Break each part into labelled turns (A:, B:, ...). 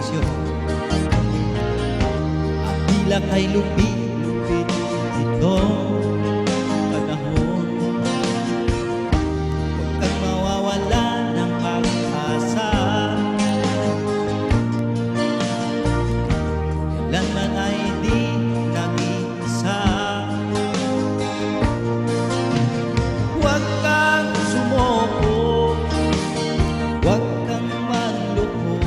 A: direksyon. Ang tila kay lupit-lupit itong panahon. Huwag kang mawawala ng pag-asa, kailanman ay di nag-iisa. Huwag kang sumuko, huwag kang manloko,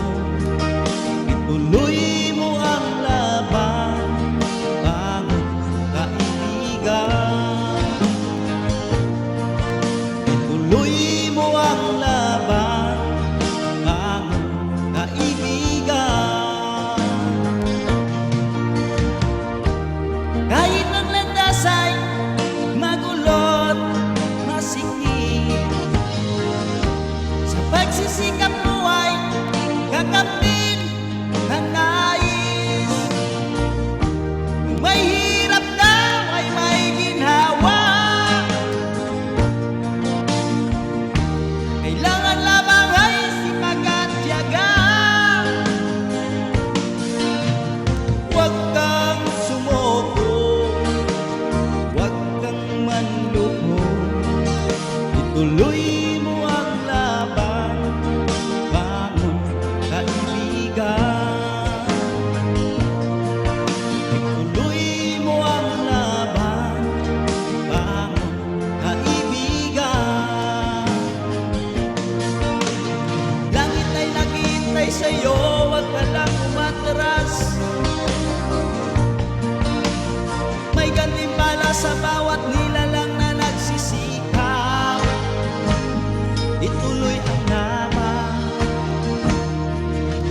A: ituloy mo ang laban, bangon kaibigan. Ituloy mo ang laban, bangon kaibigan. Kahit ang landas ay magulot, masikip, sa pagsisikap mo ay kakamtin ang nais. Kung may hirap daw ay may ginhawa, kailangan lamang ay sipag at tiyaga. Huwag kang sumuko, huwag kang manloko, ituloy mo ang laban, bangon kaibigan. Ituloy mo ang laban, bangon kaibigan. Langit ay naghihintay sa'yo, huwag ka lang umatras. May gantimpala sa bawat nilalang na nagsisikap. Ituloy ang laban,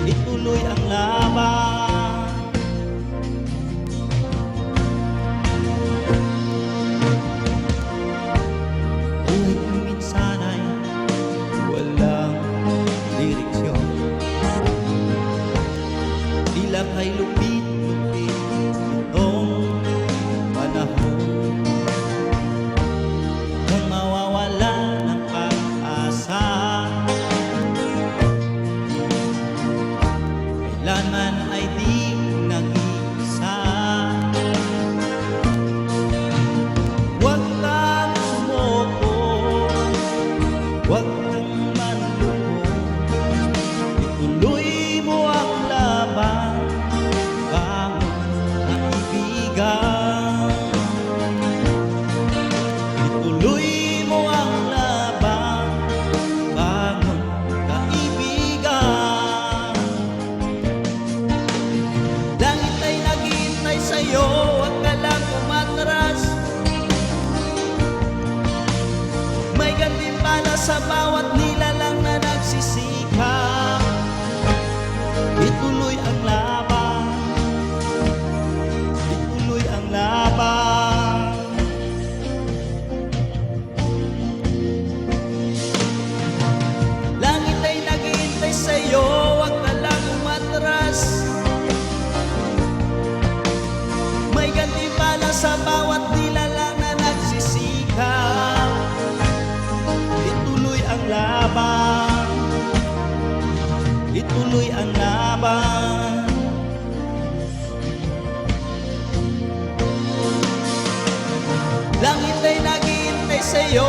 A: ituloy ang laban. Buhay kung minsan ay walang direksyon, tila kay lupit-lupit itong panahon. Kung mawawala ng pag-asa, kailanman ay di nag-iisa. Huwag kang sumuko, huwag kang manloko, ituloy mo ang laban, bangon kaibigan. Ituloy mo ang laban, bangon kaibigan. Langit ay naghihintay sa'yo, huwag ka lang umatras. May gantimpala sa bawat nilalang na nagsisikap. Ituloy ang laban, ituloy ang laban. Langit ay naghihintay sa'yo, huwag ka lang umatras. May gantimpala sa bawat nilalang na nagsisikap. Ituloy ang laban, ituloy ang laban. Langit ay naghihintay sa'yo,